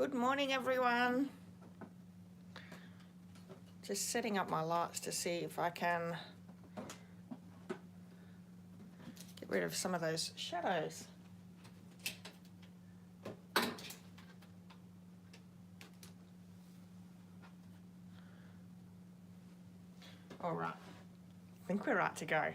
Good morning, everyone. Just setting up my lights to see if I can get rid of some of those shadows. All right, I think we're right to go.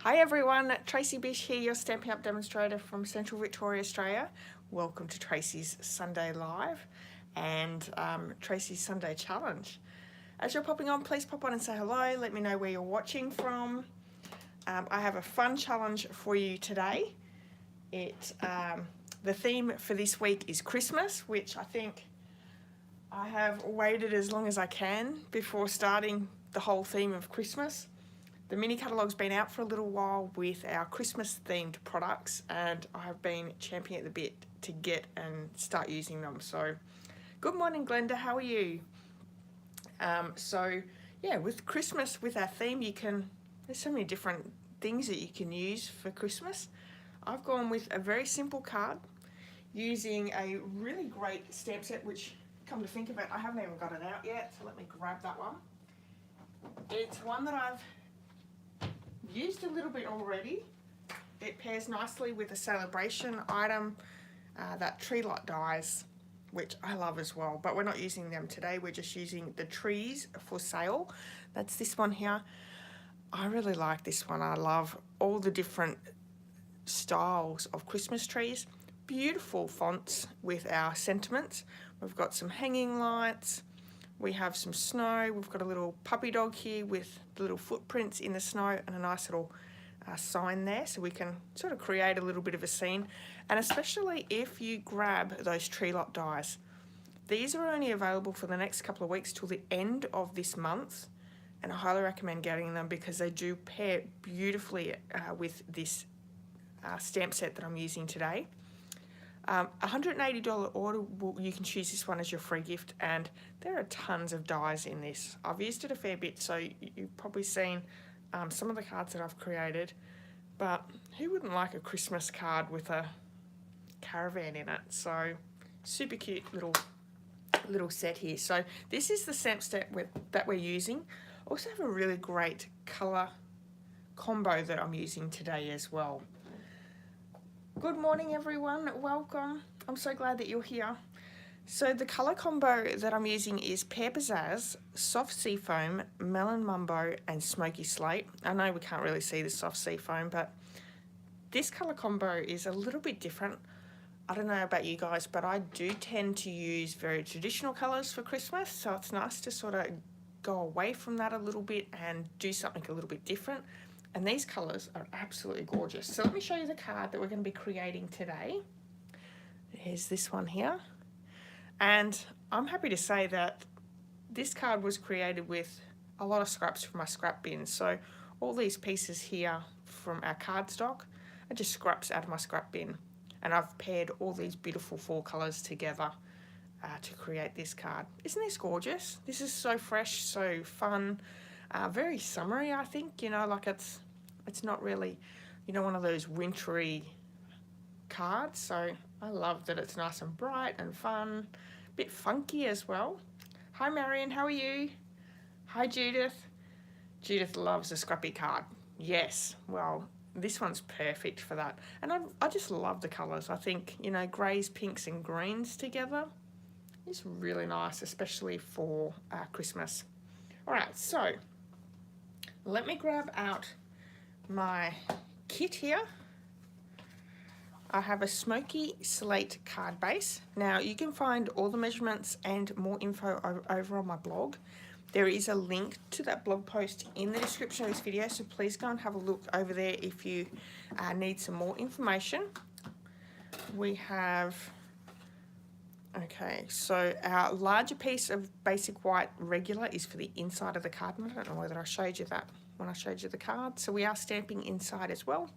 Hi everyone, Tracy.bish here, your Stampin' Up demonstrator from Central Victoria, Australia. Welcome to Tracy's Sunday Live and Tracy's Sunday Challenge. As you're popping on, please pop on and say hello. Let me know where you're watching from. I have a fun challenge for you today. The theme for this week is Christmas, which I think I have waited as long as I can before starting the whole theme of Christmas. The mini catalogue's been out for a little while with our Christmas themed products, and I have been champing at the bit to get and start using them. So good morning, Glenda, how are you? So yeah, with Christmas, with our theme, there's so many different things that you can use for Christmas. I've gone with a very simple card using a really great stamp set, which, come to think of it, I haven't even got it out yet, so let me grab that one. It's one that I've used a little bit already. It pairs nicely with a celebration item, that tree lot dies, which I love as well, but we're not using them today. We're just using the trees for sale. That's this one here. I really like this one. I love all the different styles of Christmas trees. Beautiful fonts with our sentiments. We've got some hanging lights. We have some snow. We've got a little puppy dog here with the little footprints in the snow and a nice little sign there, so we can sort of create a little bit of a scene. And especially if you grab those tree lot dies. These are only available for the next couple of weeks till the end of this month, and I highly recommend getting them because they do pair beautifully with this stamp set that I'm using today. $180 order, you can choose this one as your free gift, and there are tons of dies in this. I've used it a fair bit, so you've probably seen some of the cards that I've created, but who wouldn't like a Christmas card with a caravan in it? So super cute little set here. So this is the stamp set that we're using. I also have a really great colour combo that I'm using today as well. Good morning, everyone. Welcome. I'm so glad that you're here. So the colour combo that I'm using is Pear Pizzazz, Soft Seafoam, Melon Mumbo, and Smoky Slate. I know we can't really see the Soft Seafoam, but this colour combo is a little bit different. I don't know about you guys, but I do tend to use very traditional colours for Christmas, so it's nice to sort of go away from that a little bit and do something a little bit different. And these colours are absolutely gorgeous. So let me show you the card that we're going to be creating today. Here's this one here. And I'm happy to say that this card was created with a lot of scraps from my scrap bin. So all these pieces here from our cardstock are just scraps out of my scrap bin. And I've paired all these beautiful fall colours together to create this card. Isn't this gorgeous? This is so fresh, so fun. Very summery, I think, like it's not really, one of those wintry cards. So I love that it's nice and bright and fun, a bit funky as well. Hi Marion, how are you? Hi Judith. Judith loves a scrappy card. Yes, well, this one's perfect for that. And I just love the colours. I think, greys, pinks and greens together is really nice, especially for Christmas. All right, so let me grab out my kit here. I have a Smoky Slate card base. Now you can find all the measurements and more info over on my blog. There is a link to that blog post in the description of this video, so please go and have a look over there if you need some more information. We have, okay, so our larger piece of basic white regular is for the inside of the card, and I don't know whether I showed you that when I showed you the card. So we are stamping inside as well.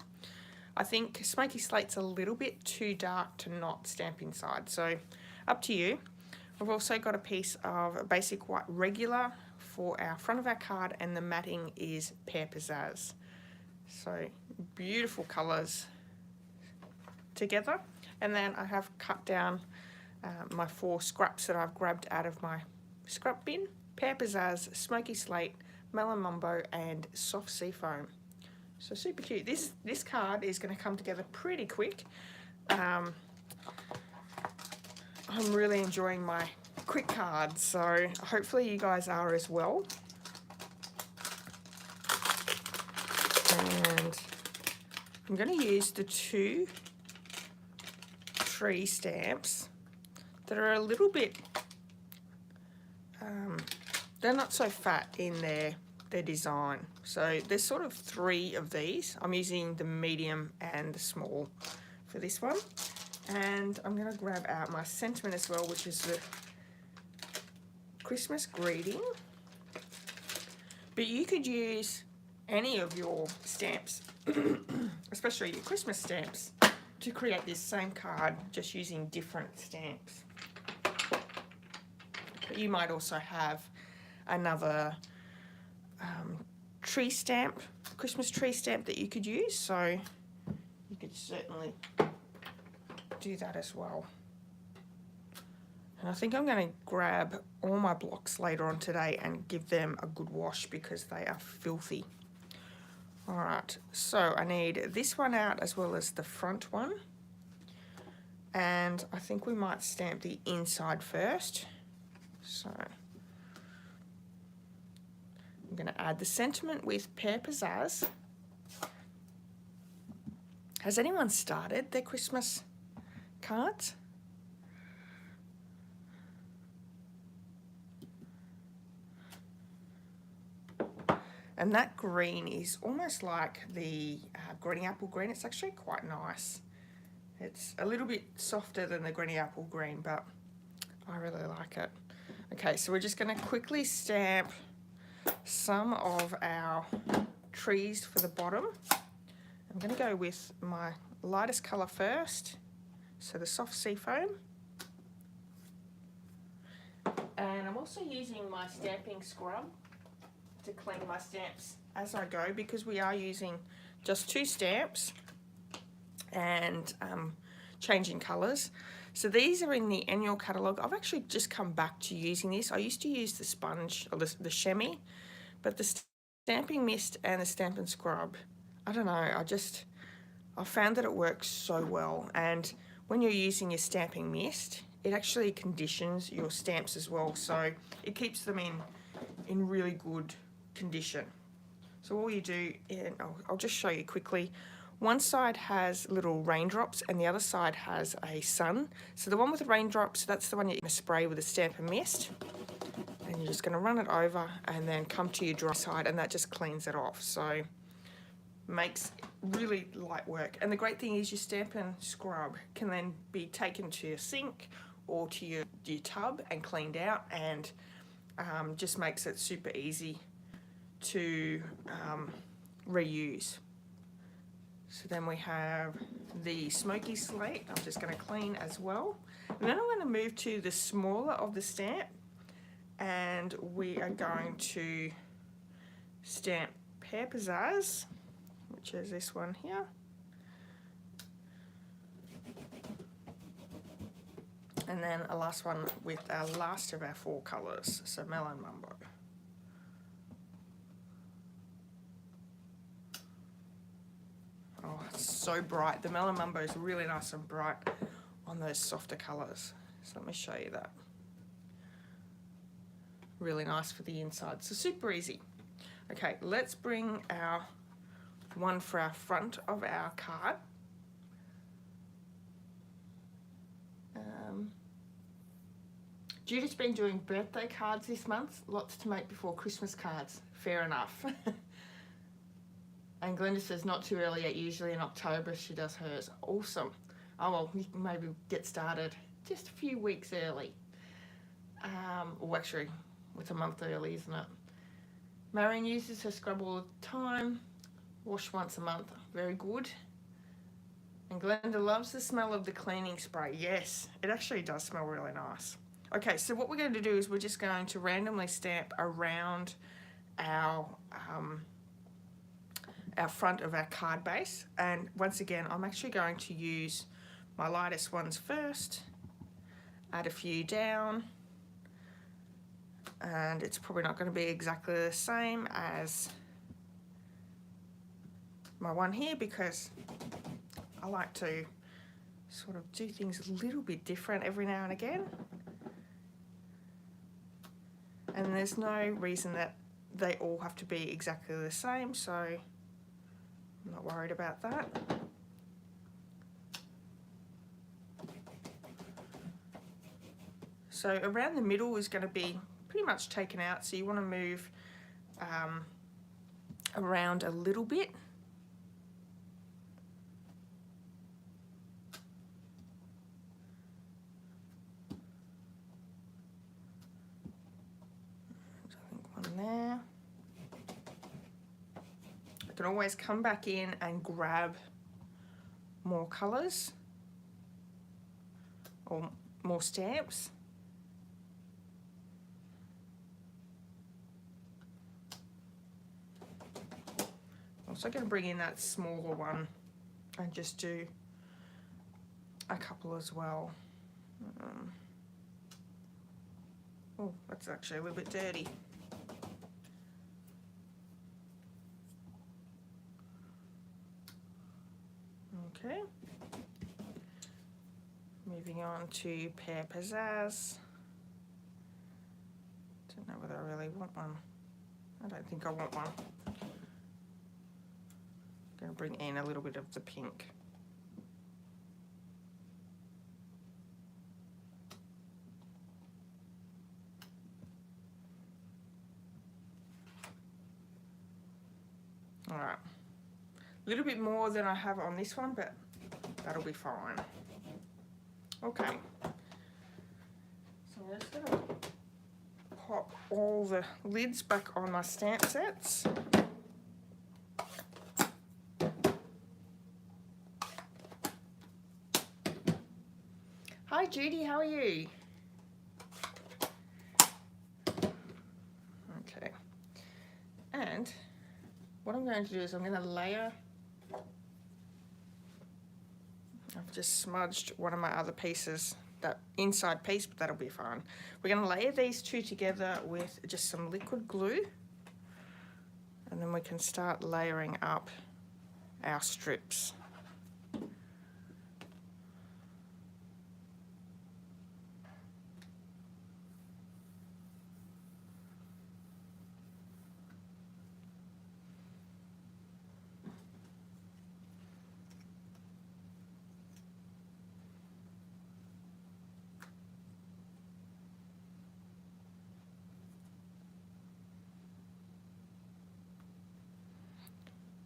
I think Smoky Slate's a little bit too dark to not stamp inside, so up to you. We've also got a piece of basic white regular for our front of our card, and the matting is Pear Pizzazz. So beautiful colours together. And then I have cut down my 4 scraps that I've grabbed out of my scrap bin: Pear Pizzazz, Smoky Slate, Melon Mumbo and Soft Seafoam. So super cute. This card is going to come together pretty quick. I'm really enjoying my quick cards, so hopefully you guys are as well. And I'm going to use the 2 tree stamps that are a little bit, they're not so fat in their design. So there's sort of 3 of these. I'm using the medium and the small for this one. And I'm going to grab out my sentiment as well, which is the Christmas greeting. But you could use any of your stamps, especially your Christmas stamps, to create this same card, just using different stamps. But you might also have another tree stamp, Christmas tree stamp that you could use, so you could certainly do that as well. And I think I'm going to grab all my blocks later on today and give them a good wash because they are filthy. Alright, so I need this one out as well as the front one. And I think we might stamp the inside first. So I'm going to add the sentiment with Pear Pizzazz. Has anyone started their Christmas cards? And that green is almost like the Granny Apple green. It's actually quite nice. It's a little bit softer than the Granny Apple green, but I really like it. Okay, so we're just going to quickly stamp some of our trees for the bottom. I'm going to go with my lightest colour first, so the soft seafoam. And I'm also using my stamping scrub to clean my stamps as I go, because we are using just 2 stamps and changing colours. So these are in the annual catalogue. I've actually just come back to using this. I used to use the sponge, or the chamois, but the stamping mist and the stamping scrub, I don't know, I found that it works so well. And when you're using your stamping mist, it actually conditions your stamps as well, so it keeps them in really good condition. So all you do, and I'll just show you quickly. One side has little raindrops and the other side has a sun. So the one with the raindrops, that's the one you're going to spray with a stamping mist. And you're just going to run it over and then come to your dry side, and that just cleans it off. So makes really light work. And the great thing is your stamping scrub can then be taken to your sink or to your tub and cleaned out, and just makes it super easy to reuse. So then we have the smoky slate. I'm just going to clean as well. And then I'm going to move to the smaller of the stamp, and we are going to stamp Pear Pizzazz, which is this one here. And then a last one with our last of our 4 colours, so Melon Mumbo. Oh, it's so bright. The Melon Mumbo is really nice and bright on those softer colours. So let me show you that. Really nice for the inside. So super easy. Okay, let's bring our one for our front of our card. Judith's been doing birthday cards this month. Lots to make before Christmas cards. Fair enough. And Glenda says not too early yet. Usually in October she does hers. Awesome. Oh well, you can maybe get started just a few weeks early. Or actually, it's a month early, isn't it? Marion uses her scrub all the time. Wash once a month. Very good. And Glenda loves the smell of the cleaning spray. Yes, it actually does smell really nice. Okay, so what we're going to do is we're just going to randomly stamp around our front of our card base. And once again, I'm actually going to use my lightest ones first, add a few down, and it's probably not going to be exactly the same as my one here because I like to sort of do things a little bit different every now and again. And there's no reason that they all have to be exactly the same, so I'm not worried about that. So around the middle is going to be pretty much taken out, so you want to move around a little bit. So I think one there. I can always come back in and grab more colours or more stamps. Also going to bring in that smaller one and just do a couple as well. Oh, that's actually a little bit dirty. Okay. Moving on to Pear Pizzazz. Don't know whether I really want one. I don't think I want one. Going to bring in a little bit of the pink. All right, a little bit more than I have on this one, but that'll be fine. Okay, so I'm just going to pop all the lids back on my stamp sets. Hi Judy, how are you? Okay, and what I'm going to do is I'm going to layer. I've just smudged one of my other pieces, that inside piece, but that'll be fine. We're going to layer these two together with just some liquid glue, and then we can start layering up our strips.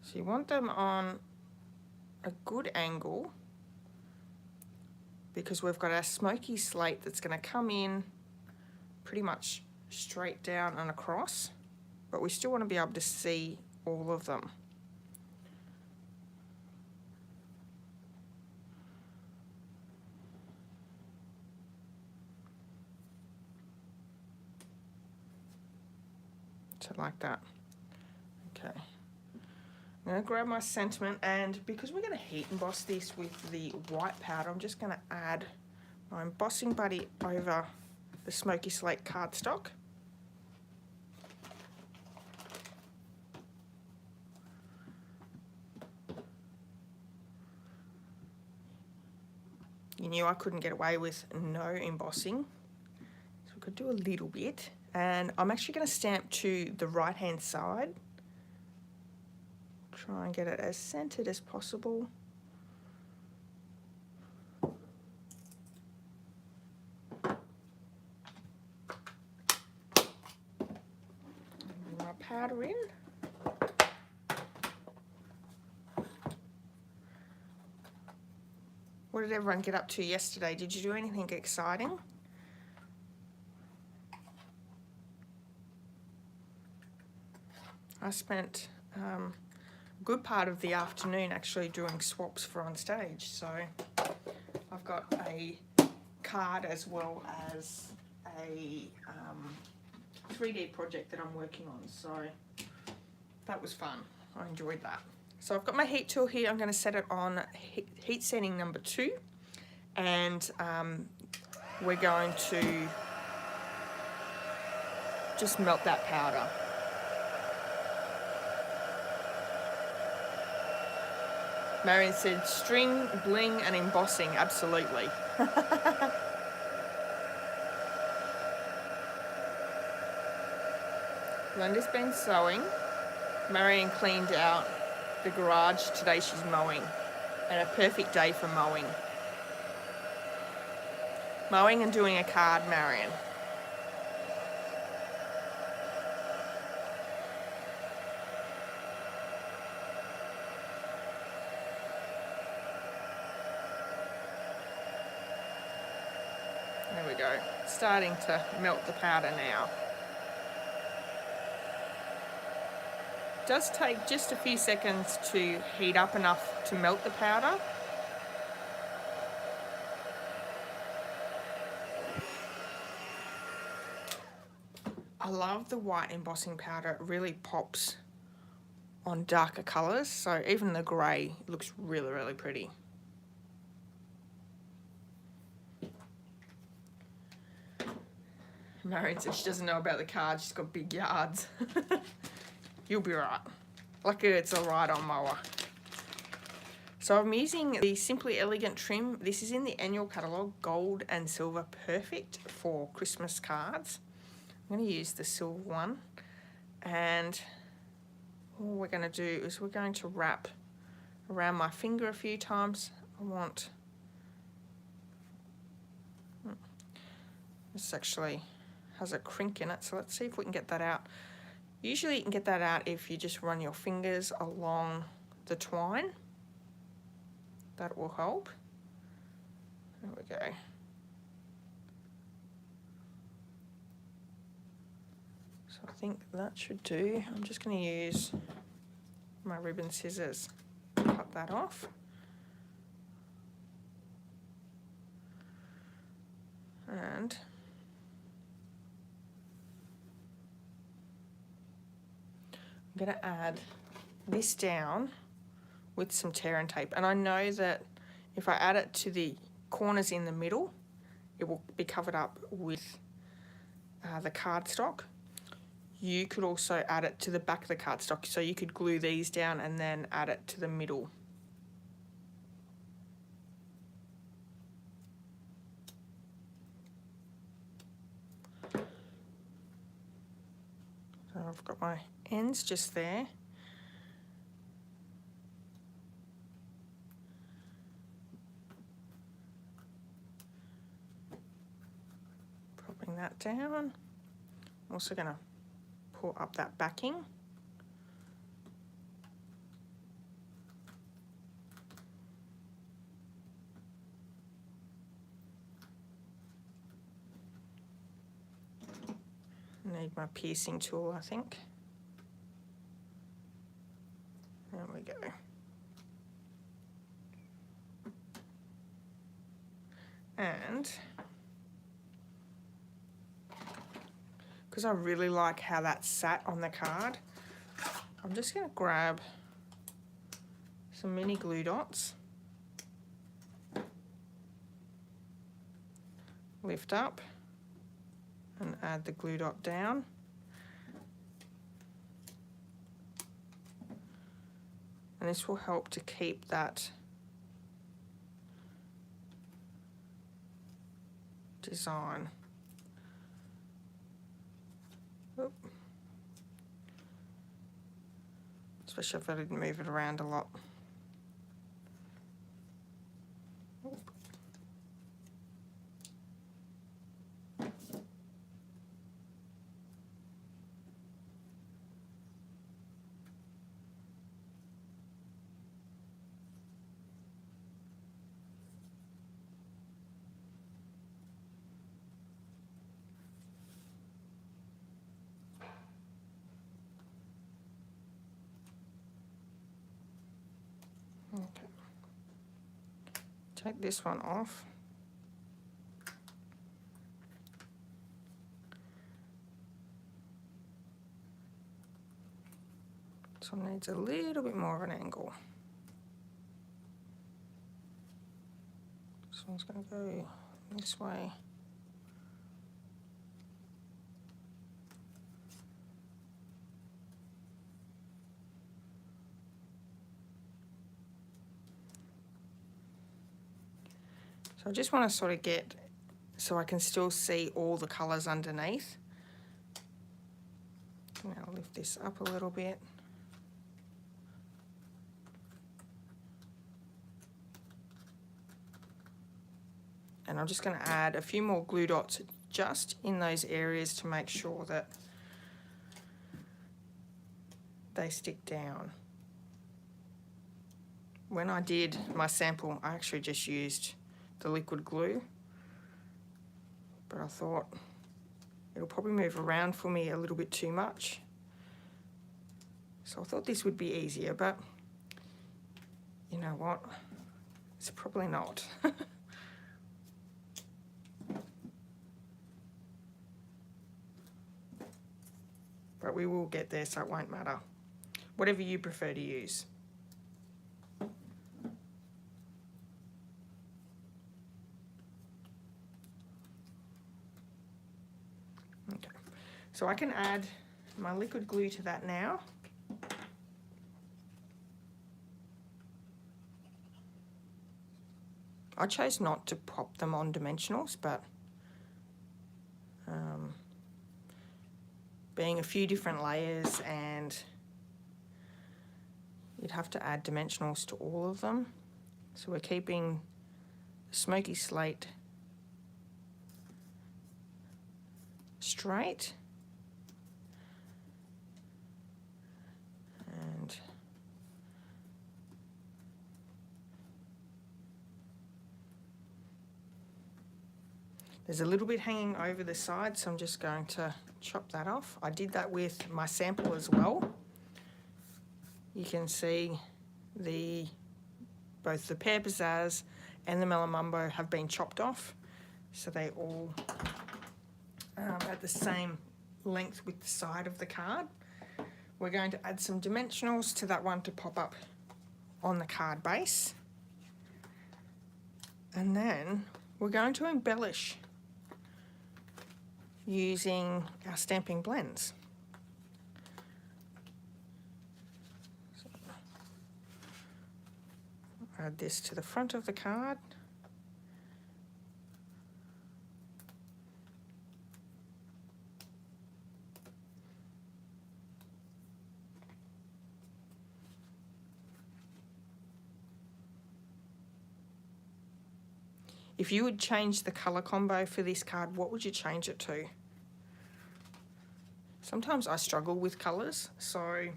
So you want them on a good angle because we've got our smoky slate that's going to come in pretty much straight down and across, but we still want to be able to see all of them. So like that. Okay. I'm going to grab my sentiment, and because we're going to heat emboss this with the white powder, I'm just going to add my embossing buddy over the smoky slate cardstock. You knew I couldn't get away with no embossing, so we could do a little bit. And I'm actually going to stamp to the right hand side. Try and get it as centered as possible. Bring my powder in. What did everyone get up to yesterday? Did you do anything exciting? I spent a good part of the afternoon actually doing swaps for on stage. So I've got a card as well as a 3D project that I'm working on. So that was fun. I enjoyed that. So I've got my heat tool here. I'm going to set it on heat setting number 2. And we're going to just melt that powder. Marion said string, bling and embossing, absolutely. Linda's been sewing. Marion cleaned out the garage. Today she's mowing, and a perfect day for mowing. Mowing and doing a card, Marion. There we go. Starting to melt the powder now. It does take just a few seconds to heat up enough to melt the powder. I love the white embossing powder. It really pops on darker colours, so even the grey looks really, really pretty. Marion said she doesn't know about the card, she's got big yards. You'll be right. Lucky it's a ride-on mower. So I'm using the Simply Elegant trim. This is in the annual catalogue, gold and silver, perfect for Christmas cards. I'm going to use the silver one, and all we're going to do is we're going to wrap around my finger a few times. I want, this actually has a crink in it, so let's see if we can get that out. Usually you can get that out if you just run your fingers along the twine. That will help. There we go. So I think that should do. I'm just going to use my ribbon scissors to cut that off. And I'm going to add this down with some tear and tape. And I know that if I add it to the corners in the middle, it will be covered up with the cardstock. You could also add it to the back of the cardstock, so you could glue these down and then add it to the middle. So I've got my ends just there. Popping that down. I'm also going to pull up that backing. Need my piercing tool, I think. There we go. And because I really like how that sat on the card, I'm just going to grab some mini glue dots, lift up and add the glue dot down. And this will help to keep that design. Oop. Especially if I didn't move it around a lot. Oop. Okay. Take this one off. This one needs a little bit more of an angle. This one's going to go this way. So I just want to sort of get so I can still see all the colours underneath. Now I'll lift this up a little bit. And I'm just going to add a few more glue dots just in those areas to make sure that they stick down. When I did my sample, I actually just used the liquid glue, but I thought it'll probably move around for me a little bit too much. So I thought this would be easier, but you know what? It's probably not. But we will get there, so it won't matter. Whatever you prefer to use. Okay, so I can add my liquid glue to that now. I chose not to pop them on dimensionals, but being a few different layers, and you'd have to add dimensionals to all of them. So we're keeping the smoky slate straight. And there's a little bit hanging over the side, so I'm just going to chop that off. I did that with my sample as well. You can see both the pear pizzazz and the melamumbo have been chopped off, so they all at the same length with the side of the card. We're going to add some dimensionals to that one to pop up on the card base, and then we're going to embellish using our stamping blends. So add this to the front of the card. If you would change the colour combo for this card, what would you change it to? Sometimes I struggle with colours, so I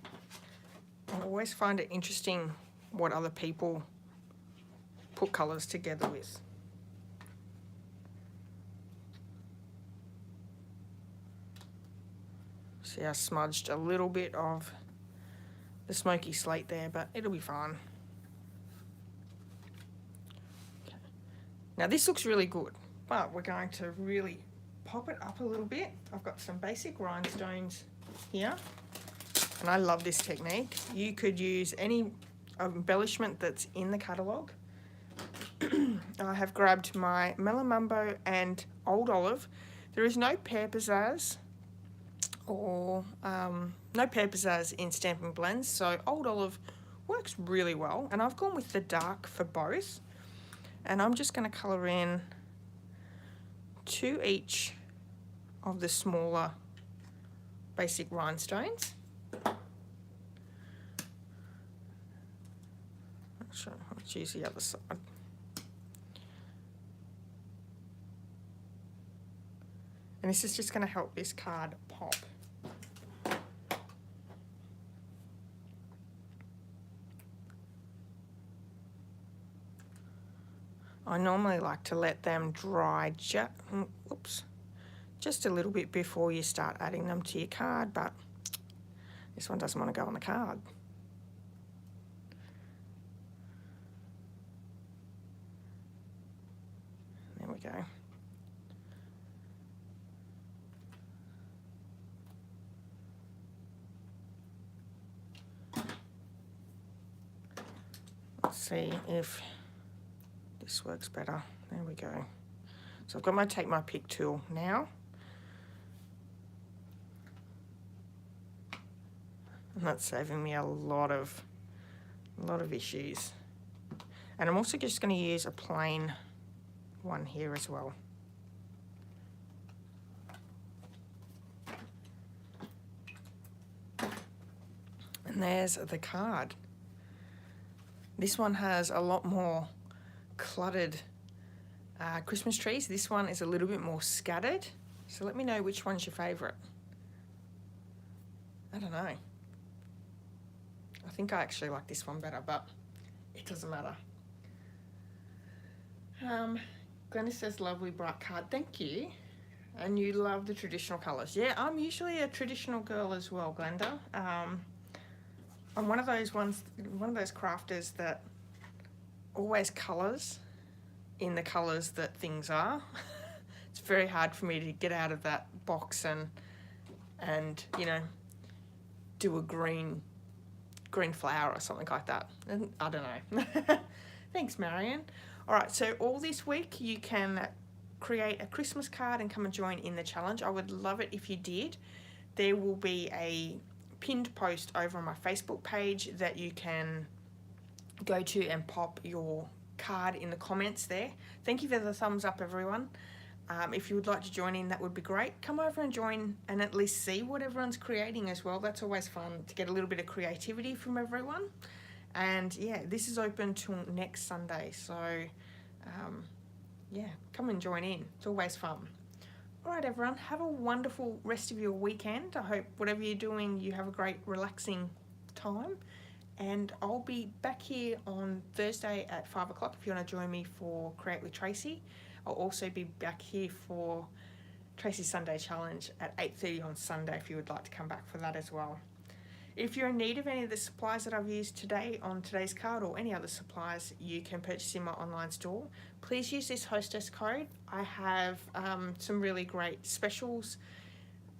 always find it interesting what other people put colours together with. See, I smudged a little bit of the smoky slate there, but it'll be fine. Okay. Now this looks really good, but we're going to really pop it up a little bit. I've got some basic rhinestones here, and I love this technique. You could use any embellishment that's in the catalogue. I have grabbed my melamumbo and old olive. There is no pear pizzazz or no pear pizzazz in Stampin' Blends, so old olive works really well, and I've gone with the dark for both, and I'm just going to colour in 2 each of the smaller basic rhinestones. Let's use the other side. And this is just going to help this card pop. I normally like to let them dry just a little bit before you start adding them to your card, but this one doesn't want to go on the card. There we go. Let's see if this works better. There we go. So I've got my take my pick tool now. And that's saving me a lot of issues. And I'm also just going to use a plain one here as well. And there's the card. This one has a lot more cluttered Christmas trees. This one is a little bit more scattered. So let me know which one's your favourite. I don't know. I think I actually like this one better, but it doesn't matter. Glenda says, lovely bright card. Thank you. And you love the traditional colours. Yeah, I'm usually a traditional girl as well, Glenda. I'm one of those crafters that always colours in the colours that things are. It's very hard for me to get out of that box and you know, do a green flower or something like that. And I don't know. Thanks, Marion. All right, so all this week you can create a Christmas card and come and join in the challenge. I would love it if you did. There will be a pinned post over on my Facebook page that you can go to and pop your card in the comments there. Thank you for the thumbs up, everyone. If you would like to join in, that would be great. Come over and join and at least see what everyone's creating as well. That's always fun to get a little bit of creativity from everyone. And yeah, this is open till next Sunday. So yeah, come and join in. It's always fun. All right, everyone, have a wonderful rest of your weekend. I hope whatever you're doing, you have a great relaxing time. And I'll be back here on Thursday at 5 o'clock if you want to join me for Create with Tracy. I'll also be back here for Tracy's Sunday Challenge at 8:30 on Sunday if you would like to come back for that as well. If you're in need of any of the supplies that I've used today on today's card or any other supplies you can purchase in my online store, please use this hostess code. I have some really great specials.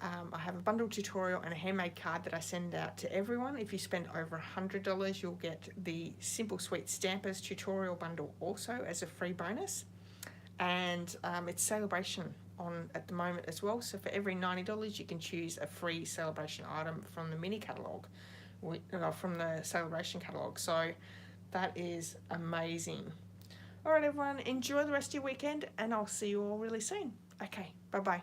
I have a bundle tutorial and a handmade card that I send out to everyone. If you spend over $100, you'll get the Simple Sweet Stampers tutorial bundle also as a free bonus. And it's celebration on at the moment as well. So for every $90, you can choose a free celebration item from the mini catalogue, from the celebration catalogue. So that is amazing. All right, everyone, enjoy the rest of your weekend, and I'll see you all really soon. Okay, bye-bye.